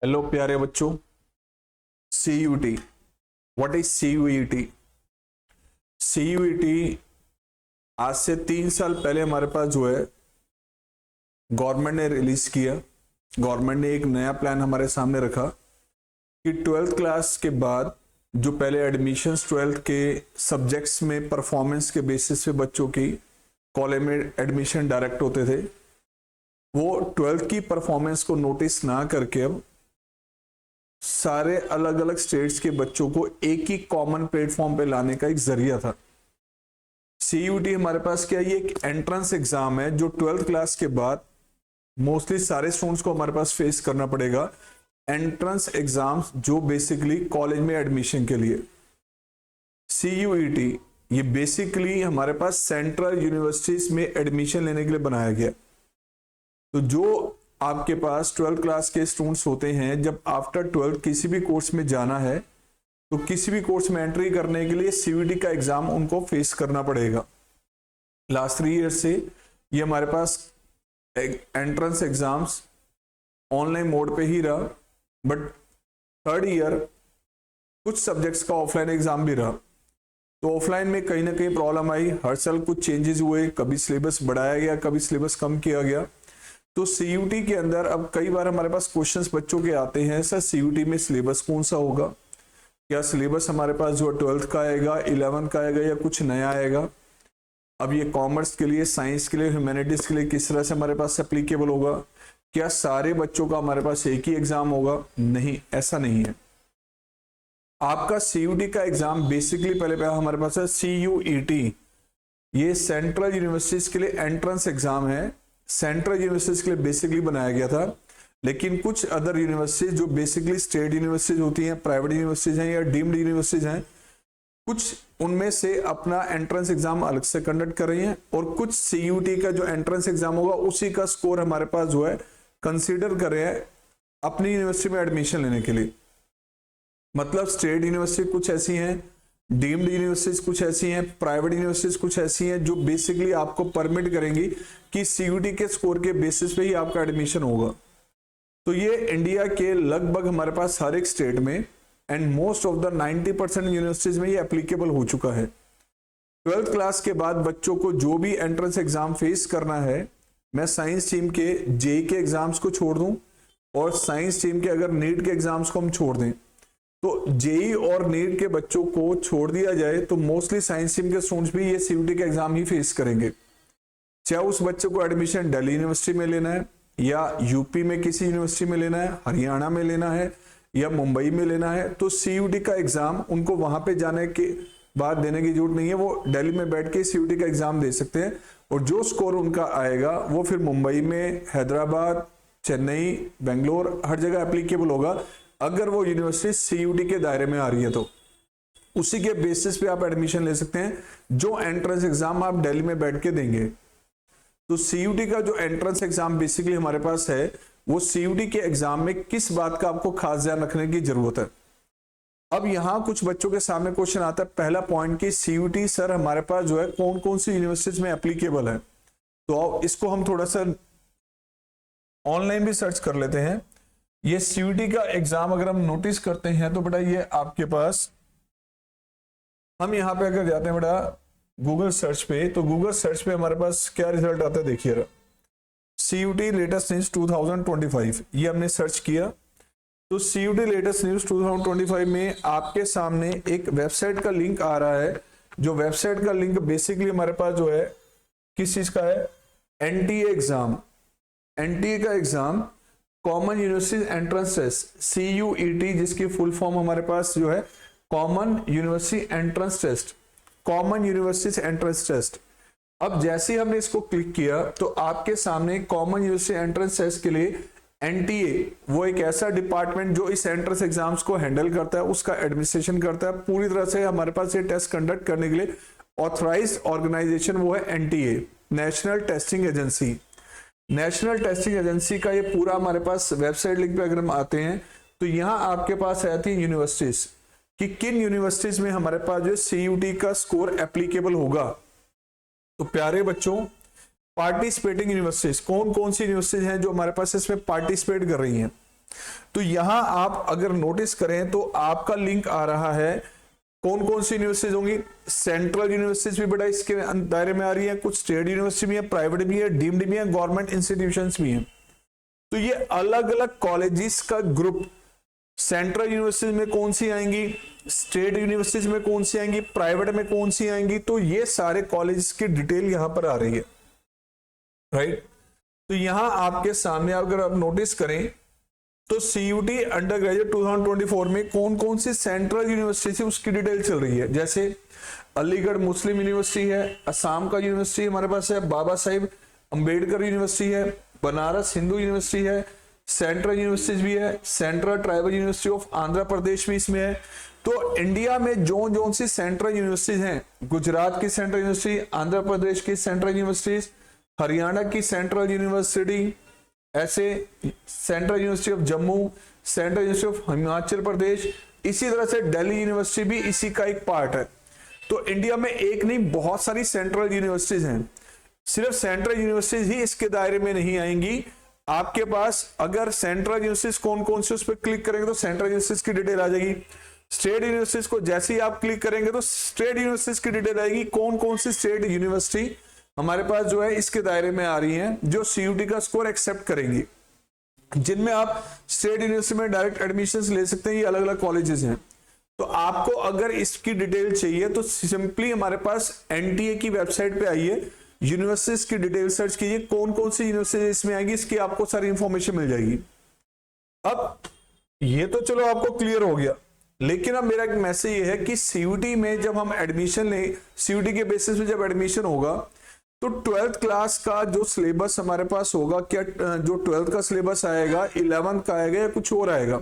Hello प्यारे बच्चों, CUET, what is CUET? CUET आज से 3 साल पहले हमारे पास जो है गवर्नमेंट ने रिलीज किया। गवर्नमेंट ने एक नया प्लान हमारे सामने रखा कि 12th क्लास के बाद जो पहले एडमिशन्स 12th के सब्जेक्ट्स में परफॉर्मेंस के बेसिस पे बच्चों की कॉलेज में एडमिशन डायरेक्ट होते थे, वो 12th की परफॉर्मेंस को नोटिस ना करके अब सारे अलग अलग स्टेट्स के बच्चों को एक ही कॉमन प्लेटफॉर्म पे लाने का एक जरिया था। CUET हमारे पास क्या, ये एक एंट्रेंस एग्जाम है जो 12th क्लास के बाद मोस्टली सारे स्टूडेंट्स को हमारे पास फेस करना पड़ेगा। एंट्रेंस एग्जाम्स जो बेसिकली कॉलेज में एडमिशन के लिए। CUET ये बेसिकली हमारे पास सेंट्रल यूनिवर्सिटीज में एडमिशन लेने के लिए बनाया गया। तो जो आपके पास 12th क्लास के स्टूडेंट्स होते हैं, जब आफ्टर 12th किसी भी कोर्स में जाना है तो किसी भी कोर्स में एंट्री करने के लिए CUET का एग्जाम उनको फेस करना पड़ेगा। लास्ट 3 ईयर से ये हमारे पास एंट्रेंस एग्जाम्स ऑनलाइन मोड पे ही रहा, बट 3rd ईयर कुछ सब्जेक्ट्स का ऑफलाइन एग्जाम भी रहा। तो ऑफलाइन में कहीं ना कहीं प्रॉब्लम आई, हर साल कुछ चेंजेस हुए, कभी सिलेबस बढ़ाया गया, कभी सिलेबस कम किया गया। तो CUET के अंदर अब कई बार हमारे पास क्वेश्चंस बच्चों के आते हैं, सर CUET में सिलेबस कौन सा होगा, क्या सिलेबस हमारे पास जो 12th का आएगा, 11th का आएगा या कुछ नया आएगा। अब ये कॉमर्स के लिए, साइंस के लिए, ह्यूमैनिटीज के लिए किस तरह से हमारे पास एप्लीकेबल होगा, क्या सारे बच्चों का हमारे पास एक ही एग्जाम होगा? नहीं, ऐसा नहीं है। आपका CUET का एग्जाम बेसिकली पहले हमारे पास है CUET, ये सेंट्रल यूनिवर्सिटीज के लिए एंट्रेंस एग्जाम है। सेंट्रल यूनिवर्सिटीज के लिए बेसिकली बनाया गया था, लेकिन कुछ अदर यूनिवर्सिटीज जो बेसिकली स्टेट यूनिवर्सिटीज होती हैं, प्राइवेट यूनिवर्सिटीज हैं या डीम्ड यूनिवर्सिटीज हैं, कुछ उनमें से अपना एंट्रेंस एग्जाम अलग से कंडक्ट कर रही हैं, और कुछ CUET का जो एंट्रेंस एग्जाम होगा उसी का स्कोर हमारे पास जो है कंसीडर कर रहे हैं अपनी यूनिवर्सिटी में एडमिशन लेने के लिए। मतलब स्टेट यूनिवर्सिटी कुछ ऐसी हैं, डीम्ड यूनिवर्सिटीज कुछ ऐसी हैं, प्राइवेट यूनिवर्सिटीज कुछ ऐसी हैं जो बेसिकली आपको परमिट करेंगी कि CUET के स्कोर के बेसिस पे ही आपका एडमिशन होगा। तो ये इंडिया के लगभग हमारे पास हर एक स्टेट में and most of the 90% universities में ये एप्लीकेबल हो चुका है। 12th क्लास के बाद बच्चों को जो भी एंट्रेंस एग्जाम फेस करना है, मैं साइंस टीम के JEE के एग्जाम्स को छोड़ दूं और साइंस टीम के अगर नीट के एग्जाम्स को हम छोड़ दें, तो JEE और नीट के बच्चों को छोड़ दिया जाए तो मोस्टली साइंस टीम के स्टूडेंट्स भी ये CUET का एग्जाम ही फेस करेंगे। चाहे उस बच्चे को एडमिशन दिल्ली यूनिवर्सिटी में लेना है या यूपी में किसी यूनिवर्सिटी में लेना है, हरियाणा में लेना है या मुंबई में लेना है, तो CUET का एग्जाम उनको वहां पे जाने के बाद देने की जरूरत नहीं है। वो दिल्ली में बैठ के CUET का एग्जाम दे सकते हैं और जो स्कोर उनका आएगा वो फिर मुंबई में, हैदराबाद, चेन्नई, बेंगलोर, हर जगह एप्लीकेबल होगा। अगर वो यूनिवर्सिटी CUET के दायरे में आ रही है तो उसी के बेसिस पे आप एडमिशन ले सकते हैं, जो एंट्रेंस एग्जाम आप दिल्ली में बैठ के देंगे। तो CUET का जो एंट्रेंस एग्जाम बेसिकली हमारे पास है, वो CUET के एग्जाम में किस बात का आपको खास ध्यान रखने की जरूरत है। अब यहां कुछ बच्चों के सामने क्वेश्चन आता है, पहला पॉइंट कि CUET सर हमारे पास जो है कौन कौन सी यूनिवर्सिटीज में एप्लीकेबल है। तो इसको हम थोड़ा सा ऑनलाइन भी सर्च कर लेते हैं। ये CUET का एग्जाम अगर हम नोटिस करते हैं तो बेटा ये आपके पास, हम यहाँ पे अगर जाते हैं बेटा गूगल सर्च पे, तो गूगल सर्च पे हमारे पास क्या रिजल्ट आता है देखिए, CUET लेटेस्ट न्यूज 2025, ये हमने सर्च किया। तो CUET लेटेस्ट न्यूज 2025 में आपके सामने एक वेबसाइट का लिंक आ रहा है, जो वेबसाइट का लिंक बेसिकली हमारे पास जो है किस चीज का है, NTA एग्जाम, NTA का exam common university entrance test, CUET जिसकी फुल फॉर्म हमारे पास जो है common university entrance test, common university entrance test. अब जैसे ही हमने इसको क्लिक किया तो आपके सामने कॉमन यूनिवर्सिटी एंट्रेंस टेस्ट के लिए NTA, वो एक ऐसा डिपार्टमेंट जो इस एंट्रेंस एग्जाम्स को हैंडल करता है, उसका एडमिनिस्ट्रेशन करता है पूरी तरह से। हमारे पास ये टेस्ट कंडक्ट करने के लिए ऑथराइज्ड ऑर्गेनाइजेशन वो है NTA, national testing agency. National testing agency का ये पूरा हमारे पास वेबसाइट लिंक पे अगर हम आते हैं तो यहाँ आपके पास आती है यूनिवर्सिटीज कि किन यूनिवर्सिटीज में हमारे पास जो CUET का स्कोर एप्लीकेबल होगा। तो प्यारे बच्चों, पार्टिसिपेटिंग यूनिवर्सिटीज कौन कौन सी यूनिवर्सिटीज हैं जो हमारे पास इसमें पार्टिसिपेट कर रही हैं। तो यहां आप अगर नोटिस करें तो आपका लिंक आ रहा है, कौन कौन सी यूनिवर्सिटीज होंगी, सेंट्रल यूनिवर्सिटीज भी बेटा इसके दायरे में आ रही है, कुछ स्टेट यूनिवर्सिटी भी है, प्राइवेट भी है, डीम्ड भी है, गवर्नमेंट इंस्टीट्यूशंस भी हैं। तो ये अलग अलग कॉलेजेस का ग्रुप, सेंट्रल यूनिवर्सिटीज में कौन सी आएंगी, स्टेट यूनिवर्सिटीज में कौन सी आएंगी, प्राइवेट में कौन सी आएंगी, तो ये सारे कॉलेजेस की डिटेल यहां पर आ रही है, राइट। तो यहां आपके सामने अगर आप नोटिस करें तो सीयूटी अंडर ग्रेजुएट 2024 में कौन कौन सी सेंट्रल यूनिवर्सिटी है उसकी डिटेल चल रही है। जैसे अलीगढ़ मुस्लिम यूनिवर्सिटी है, असम का यूनिवर्सिटी हमारे पास है, बाबा साहिब अंबेडकर यूनिवर्सिटी है, बनारस हिंदू यूनिवर्सिटी है, सेंट्रल यूनिवर्सिटीज भी है, central tribal university of Andhra Pradesh भी इसमें है। तो इंडिया में जो सी सेंट्रल यूनिवर्सिटीज हैं, गुजरात की सेंट्रल यूनिवर्सिटी, आंध्र प्रदेश की सेंट्रल यूनिवर्सिटीज, हरियाणा की सेंट्रल यूनिवर्सिटी, ऐसे central university of Jammu, central university of Himachal Pradesh, इसी तरह से दिल्ली यूनिवर्सिटी भी इसी का एक पार्ट है। तो इंडिया में एक नहीं बहुत सारी सेंट्रल यूनिवर्सिटीज हैं। सिर्फ सेंट्रल यूनिवर्सिटीज ही इसके दायरे में नहीं आएंगी, आपके पास अगर सेंट्रल यूनिवर्सिटीज कौन कौन से उस पर क्लिक करेंगे तो सेंट्रल यूनिवर्सिटीज की डिटेल आ जाएगी। स्टेट यूनिवर्सिटीज को जैसे ही आप क्लिक करेंगे तो स्टेट यूनिवर्सिटीज की डिटेल आएगी, कौन कौन सी स्टेट यूनिवर्सिटी हमारे पास जो है इसके दायरे में आ रही हैं, जो सीयूटी का स्कोर एक्सेप्ट करेंगी, जिनमें आप स्टेट यूनिवर्सिटी में डायरेक्ट एडमिशंस ले सकते हैं। ये अलग अलग कॉलेजेस हैं। तो आपको अगर इसकी डिटेल चाहिए तो सिंपली हमारे पास एनटीए की वेबसाइट पे आइए, यूनिवर्सिटीज की डिटेल सर्च कीजिए, कौन कौन सी यूनिवर्सिटी इसमें आएगी इसकी आपको सारी इंफॉर्मेशन मिल जाएगी। अब ये तो चलो आपको क्लियर हो गया, लेकिन अब मेरा एक मैसेज ये है कि सीयूटी में जब हम एडमिशन ले, सीयूटी के बेसिस पे जब एडमिशन होगा तो 12th क्लास का जो सिलेबस हमारे पास होगा, क्या जो 12th का सिलेबस आएगा 11th का आएगा या कुछ और आएगा।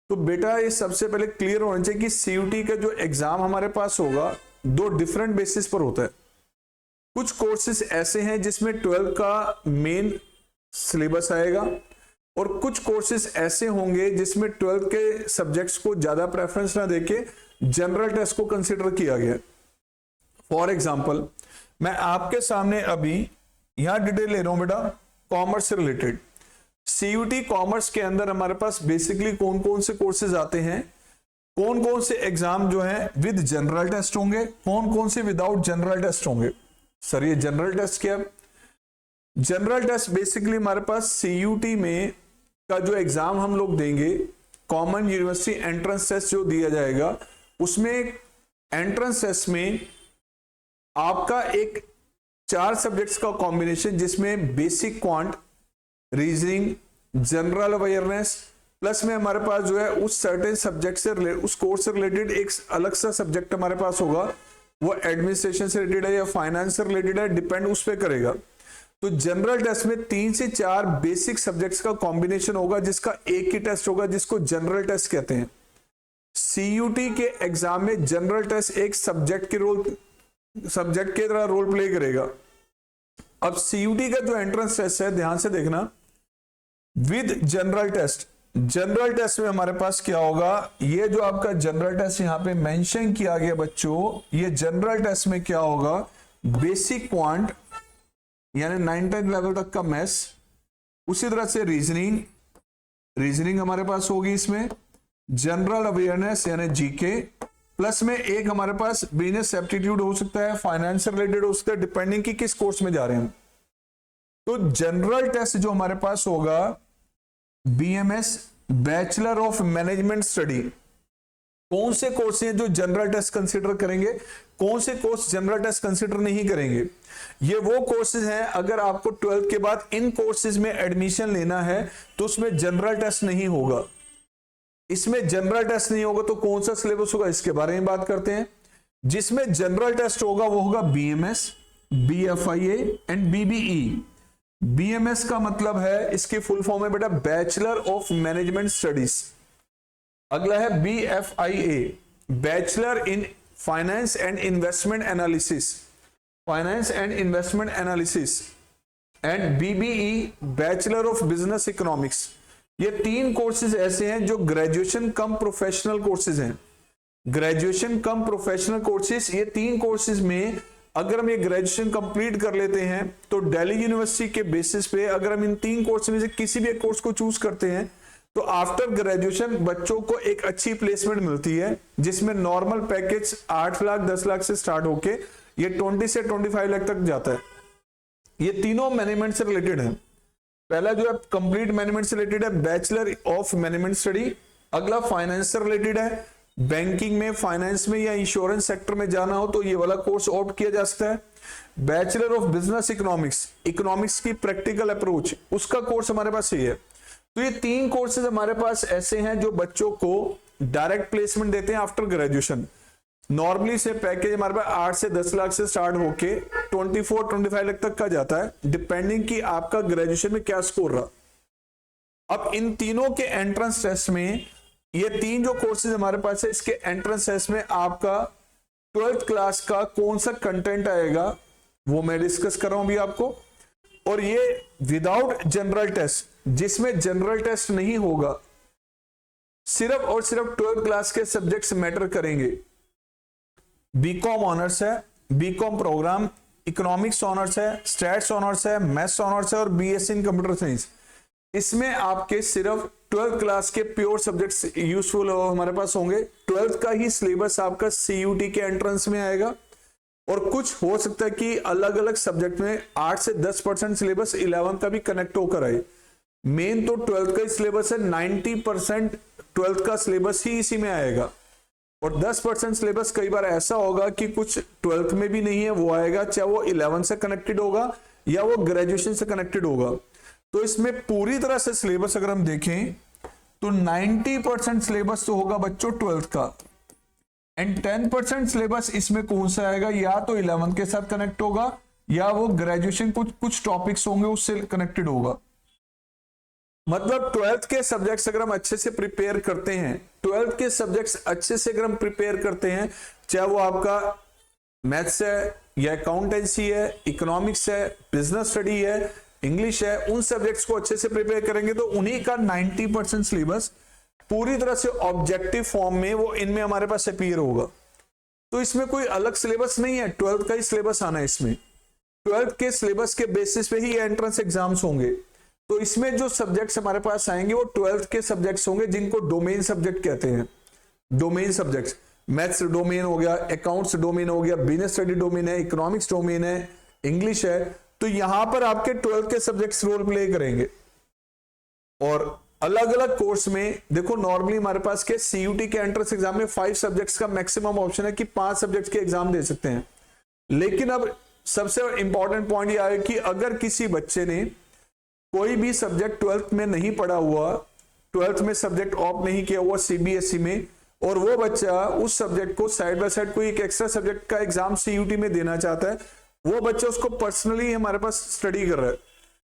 तो बेटा ये सबसे पहले क्लियर होना चाहिए कि सीयूटी का जो एग्जाम हमारे पास होगा दो डिफरेंट बेसिस पर होता है। कुछ कोर्सेज ऐसे हैं जिसमें 12th का मेन सिलेबस आएगा और कुछ कोर्सेज ऐसे होंगे जिसमें 12th के सब्जेक्ट्स को ज्यादा प्रेफरेंस ना देके जनरल टेस्ट को कंसिडर किया गया। फॉर एग्जाम्पल मैं आपके सामने अभी यहां डिटेल ले रहा हूं बेटा, कॉमर्स से रिलेटेड सीयूटी कॉमर्स के अंदर हमारे पास बेसिकली कौन कौन से कोर्सेज आते हैं, कौन कौन से एग्जाम जो है विद जनरल टेस्ट होंगे, कौन कौन से विदाउट जनरल टेस्ट होंगे। सर ये जनरल टेस्ट क्या है? जनरल टेस्ट बेसिकली हमारे पास सीयूटी में का जो एग्जाम हम लोग देंगे, कॉमन यूनिवर्सिटी एंट्रेंस टेस्ट जो दिया जाएगा, उसमें एंट्रेंस टेस्ट में आपका एक 4 सब्जेक्ट्स का कॉम्बिनेशन जिसमें basic quant, reasoning, general awareness plus में हमारे पास जो है उस सर्टेन सब्जेक्ट से उस कोर्स से रिलेटेड एक अलग सा सब्जेक्ट हमारे पास होगा, वो एडमिनिस्ट्रेशन से रिलेटेड है या फाइनेंस से रिलेटेड है, डिपेंड उस पर करेगा। तो जनरल टेस्ट में 3 से 4 बेसिक सब्जेक्ट्स का कॉम्बिनेशन होगा जिसका एक ही टेस्ट होगा जिसको जनरल टेस्ट कहते हैं। सीयूटी के एग्जाम में जनरल टेस्ट एक सब्जेक्ट के तरह रोल प्ले करेगा। अब सीयूटी का जो एंट्रेंस टेस्ट है ध्यान से देखना, with general test, general test में हमारे पास क्या होगा, ये जो आपका जनरल टेस्ट यहां पे मेंशन किया गया बच्चों, ये जनरल टेस्ट में क्या होगा, बेसिक क्वांट यानी 9th लेवल तक का मैथ्स, उसी तरह से रीजनिंग हमारे पास होगी, इसमें जनरल अवेयरनेस यानी जीके, प्लस में एक हमारे पास बिजनेस एप्टीट्यूड हो सकता है, फाइनेंस से रिलेटेड हो सकता है, डिपेंडिंग कि किस कोर्स में जा रहे हैं। तो जनरल टेस्ट जो हमारे पास होगा BMS bachelor of management study, कौन से कोर्स हैं जो जनरल टेस्ट कंसीडर करेंगे, कौन से कोर्स जनरल टेस्ट कंसीडर नहीं करेंगे। ये वो कोर्सेज हैं अगर आपको 12th के बाद इन कोर्सेज में एडमिशन लेना है तो उसमें जनरल टेस्ट नहीं होगा। इसमें जनरल टेस्ट नहीं होगा तो कौन सा सिलेबस होगा इसके बारे में बात करते हैं। जिसमें जनरल टेस्ट होगा वो होगा बीएमएस, बीएफआईए एंड बीबीई। बीएमएस का मतलब है, इसकी फुल फॉर्म है बेटा बैचलर ऑफ मैनेजमेंट स्टडीज। अगला है BFIA, bachelor in finance and investment analysis, finance and investment analysis, and BBE bachelor of business economics. ये 3 कोर्सेज ऐसे हैं जो ग्रेजुएशन कम प्रोफेशनल कोर्सेज हैं। ग्रेजुएशन कम प्रोफेशनल कोर्सेज, ये 3 कोर्सेज में अगर हम ये ग्रेजुएशन कंप्लीट कर लेते हैं तो दिल्ली यूनिवर्सिटी के बेसिस पे अगर हम इन 3 कोर्स में से किसी भी एक कोर्स को चूज करते हैं तो आफ्टर ग्रेजुएशन बच्चों को एक अच्छी प्लेसमेंट मिलती है, जिसमें नॉर्मल पैकेज 8 लाख 10 लाख से स्टार्ट होके ये 20 से 25 लाख तक जाता है। ये तीनों मैनेजमेंट से रिलेटेड है। पहला जो है कंप्लीट मैनेजमेंट से रिलेटेड है, बैचलर ऑफ मैनेजमेंट स्टडी। अगला फाइनेंस से रिलेटेड है, बैंकिंग में, फाइनेंस में या इंश्योरेंस सेक्टर में जाना हो तो ये वाला कोर्स ऑप्ट किया जा सकता है। Bachelor of business economics, economics की प्रैक्टिकल अप्रोच, उसका कोर्स हमारे पास ये है। तो ये 3 कोर्सेज हमारे पास ऐसे हैं जो बच्चों को डायरेक्ट प्लेसमेंट देते हैं आफ्टर ग्रेजुएशन। नॉर्मली से पैकेज हमारे पास 8 से 10 लाख से स्टार्ट होके 24-25 लाख तक का जाता है, डिपेंडिंग कि आपका ग्रेजुएशन में क्या स्कोर रहा। अब इन तीनों के एंट्रेंस टेस्ट में, ये 3 जो कोर्सेज हमारे पास है, इसके एंट्रेंस टेस्ट में आपका 12th क्लास का कौन सा कंटेंट आएगा वो मैं डिस्कस कर रहा हूं अभी आपको। और ये विदाउट जनरल टेस्ट, जिसमें जनरल टेस्ट नहीं होगा, सिर्फ और सिर्फ 12th क्लास के सब्जेक्ट्स मैटर करेंगे। बीकॉम ऑनर्स है, बीकॉम प्रोग्राम, इकोनॉमिक्स ऑनर्स है, स्टैट्स ऑनर्स है, मैथ्स ऑनर्स है और बीएससी इन कंप्यूटर साइंस। इसमें आपके सिर्फ 12th क्लास के प्योर सब्जेक्ट्स यूजफुल हमारे पास होंगे। 12th का ही सिलेबस आपका सीयूटी के एंट्रेंस में आएगा, और कुछ हो सकता है कि अलग अलग सब्जेक्ट में 8 से 10% सिलेबस 11th का भी कनेक्ट होकर आए। मेन तो 12th का ही सिलेबस है, 90% 12th का सिलेबस ही इसी में आएगा, और 10% सिलेबस कई बार ऐसा होगा कि कुछ 12th में भी नहीं है, वो आएगा, चाहे वो 11th से कनेक्टेड होगा या वो ग्रेजुएशन से कनेक्टेड होगा। तो इसमें पूरी तरह से सिलेबस अगर हम देखें तो 90% सिलेबस तो होगा बच्चों 12th का, एंड 10% सिलेबस इसमें कौन सा आएगा, या तो 11th के साथ कनेक्ट होगा या वो ग्रेजुएशन कुछ टॉपिक्स होंगे उससे कनेक्टेड होगा। मतलब 12th के सब्जेक्ट्स अगर हम अच्छे से प्रिपेयर करते हैं, 12th के सब्जेक्ट्स अच्छे से अगर हम प्रिपेयर करते हैं, चाहे वो आपका मैथ्स है या अकाउंटेंसी है, इकोनॉमिक्स है, बिजनेस स्टडी है, इंग्लिश है, उन सब्जेक्ट्स को अच्छे से प्रिपेयर करेंगे तो उन्हीं का 90% सिलेबस पूरी तरह से ऑब्जेक्टिव फॉर्म में वो इनमें हमारे पास अपीयर होगा। तो इसमें कोई अलग सिलेबस नहीं है, 12th का ही सिलेबस आना है इसमें। 12th के सिलेबस के बेसिस पे ही एंट्रेंस एग्जाम्स होंगे। तो इसमें जो सब्जेक्ट्स हमारे पास आएंगे वो 12th के सब्जेक्ट्स होंगे, जिनको डोमेन सब्जेक्ट कहते हैं। डोमेन सब्जेक्ट्स, मैथ्स डोमेन हो गया, अकाउंट्स डोमेन हो गया, बिजनेस स्टडी डोमेन है, इकोनॉमिक्स डोमेन है, इंग्लिश है। तो यहां पर आपके 12th के सब्जेक्ट्स रोल प्ले करेंगे। और अलग अलग कोर्स में देखो, नॉर्मली हमारे पास के सीयूटी के एंट्रेंस एग्जाम में 5 सब्जेक्ट्स का मैक्सिमम ऑप्शन है कि 5 सब्जेक्ट्स के एग्जाम दे सकते हैं। लेकिन अब सबसे इंपॉर्टेंट पॉइंट यह है कि अगर किसी बच्चे ने कोई भी सब्जेक्ट 12th में नहीं पढ़ा हुआ, 12th में सब्जेक्ट ऑप्ट नहीं किया हुआ सीबीएसई में, और वो बच्चा उस सब्जेक्ट को साइड बाय साइड कोई एक एक्स्ट्रा सब्जेक्ट का एग्जाम सीयूटी में देना चाहता है, वो बच्चा उसको पर्सनली हमारे पास स्टडी कर रहा है,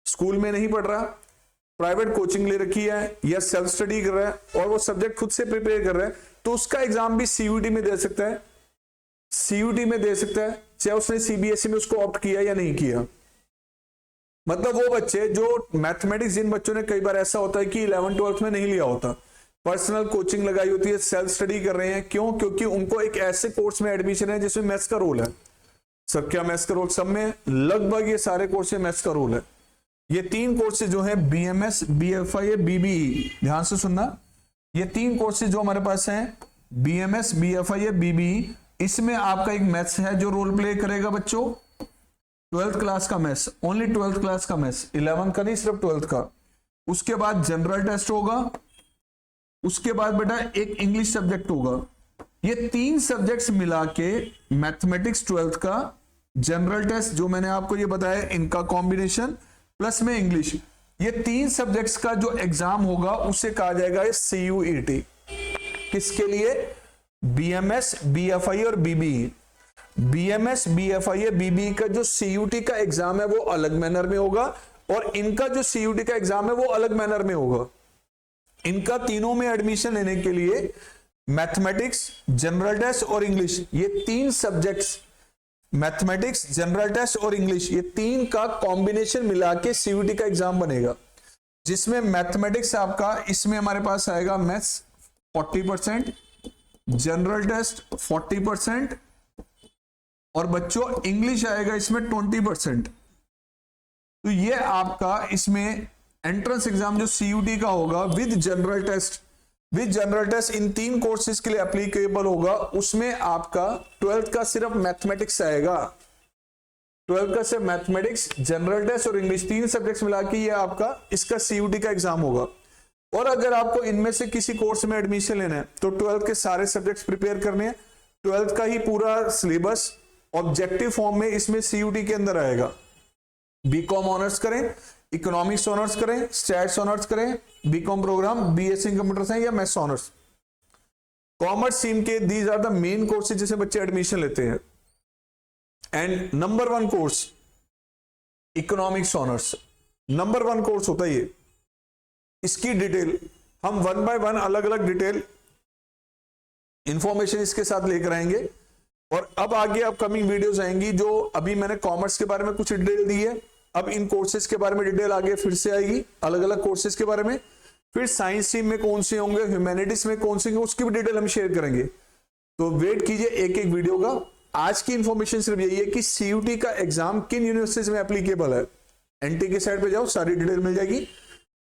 स्कूल में नहीं पढ़ रहा, प्राइवेट कोचिंग ले रखी है या सेल्फ स्टडी कर रहा है और वो सब्जेक्ट खुद से प्रिपेयर कर रहा है, तो उसका एग्जाम भी सीयूटी में दे सकता है, सीयूटी में दे सकता है, चाहे उसने सीबीएसई में उसको ऑप्ट किया या नहीं किया। मतलब वो बच्चे जो मैथमेटिक्स, जिन बच्चों ने कई बार ऐसा होता है कि 11th-12th में नहीं लिया होता, पर्सनल कोचिंग लगाई होती है, सेल्फ स्टडी कर रहे हैं, क्यों? क्योंकि उनको एक ऐसे कोर्स में एडमिशन है जिसमें मैथ्स का रोल है। सब क्या मैथ्स का रोल? सब में लगभग ये सारे कोर्स में मैथ्स का रोल है। ये 3 कोर्सेज जो है बीएमएस, बीएफआई, बीबीई, ध्यान से सुनना, ये 3 कोर्सेज जो हमारे पास हैं, बीएमएस, बीएफआई, बीबीई, इसमें आपका एक मैथ्स है जो रोल प्ले करेगा बच्चों। 12th क्लास का मैथ्स, ओनली 12th क्लास का मैथ्स, 11th का नहीं, सिर्फ 12th का। उसके बाद जनरल टेस्ट होगा, उसके बाद बेटा एक इंग्लिश सब्जेक्ट होगा। ये 3 सब्जेक्ट्स मिला के मैथमेटिक्स 12th का, जनरल टेस्ट जो मैंने आपको ये बताया, इनका कॉम्बिनेशन प्लस में इंग्लिश, ये 3 सब्जेक्ट्स का जो एग्जाम होगा उसे कहा जाएगा सीयूईटी। किसके लिए? बीएमएस, बीएफआई और बीबीई। बीएमएस, बीएफआई, बीबीई का जो सीयूटी का एग्जाम है वो अलग मैनर में होगा, और इनका जो सीयूटी का एग्जाम है वो अलग मैनर में होगा। इनका तीनों में एडमिशन लेने के लिए मैथमेटिक्स, जनरल टेस्ट और इंग्लिश, ये 3 सब्जेक्ट्स, मैथमेटिक्स, जनरल टेस्ट और इंग्लिश, ये 3 का कॉम्बिनेशन मिला के सीयूटी का एग्जाम बनेगा, जिसमें मैथमेटिक्स आपका, इसमें हमारे पास आएगा मैथ्स 40%, जनरल टेस्ट 40%, और बच्चों इंग्लिश आएगा इसमें 20%। तो ये आपका इसमें एंट्रेंस एग्जाम जो CUT का होगा विद जनरल टेस्ट, इन 3 कोर्सेज के लिए एप्लीकेबल होगा। उसमें आपका 12th का सिर्फ मैथमेटिक्स आएगा, 12th का सिर्फ मैथमेटिक्स, जनरल टेस्ट और इंग्लिश, 3 सब्जेक्ट्स मिला के ये आपका इसका CUT का एग्जाम होगा। और अगर आपको इनमें से किसी कोर्स में एडमिशन लेना है तो 12th के सारे सब्जेक्ट्स प्रिपेयर करने हैं, 12th का ही पूरा सिलेबस ऑब्जेक्टिव फॉर्म में इसमें CUT के अंदर आएगा। बीकॉम ऑनर्स करें, इकोनॉमिक्स ऑनर्स करें, स्टैट्स ऑनर्स करें, B Com programme, BSc computer science या मैथ्स ऑनर्स, कॉमर्स स्ट्रीम के these are the main courses जिसे बच्चे एडमिशन लेते हैं। And number 1 course economics honours, number 1 course होता है ये। इसकी डिटेल हम 1 बाय 1 अलग अलग डिटेल इंफॉर्मेशन इसके साथ लेकर आएंगे। और अब आगे अपकमिंग वीडियोस आएंगी जो अभी मैंने कॉमर्स के बारे में कुछ डिटेल दी है, अब इन कोर्सेज के बारे में डिटेल आगे फिर से आएगी, अलग अलग कोर्सेज के बारे में। फिर साइंस स्ट्रीम में कौन से होंगे, ह्यूमैनिटीज में कौन से होंगे, उसकी भी डिटेल हम शेयर करेंगे। तो वेट कीजिए एक एक वीडियो का। आज की इंफॉर्मेशन सिर्फ यही है कि CUT का एग्जाम किन यूनिवर्सिटीज में एप्लीकेबल है। NT के साइड पे जाओ, सारी डिटेल मिल जाएगी।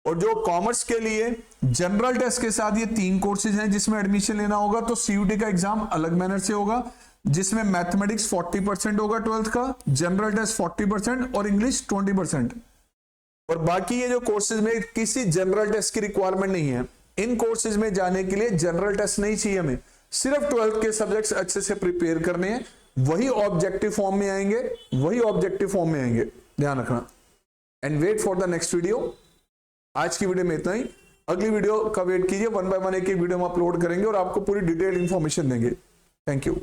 और जो कॉमर्स के लिए जनरल टेस्ट के साथ ये 3 कोर्सेज हैं जिसमें एडमिशन लेना होगा, तो CUT का एग्जाम अलग मैनर से होगा, जिसमें मैथमेटिक्स 40% होगा 12th का, जनरल टेस्ट 40% और इंग्लिश 20%। और बाकी ये जो कोर्सेज में किसी जनरल टेस्ट की रिक्वायरमेंट नहीं है। इन कोर्सेज में जाने के लिए जनरल टेस्ट नहीं चाहिए हमें, सिर्फ 12th के सब्जेक्ट्स अच्छे से प्रिपेयर करने हैं, वही ऑब्जेक्टिव फॉर्म में आएंगे, ध्यान रखना। And wait for the next video. आज की वीडियो में इतना ही, अगली वीडियो का वेट कीजिए, 1 बाय 1 एक वीडियो हम अपलोड करेंगे और आपको पूरी डिटेल इंफॉर्मेशन देंगे। Thank you.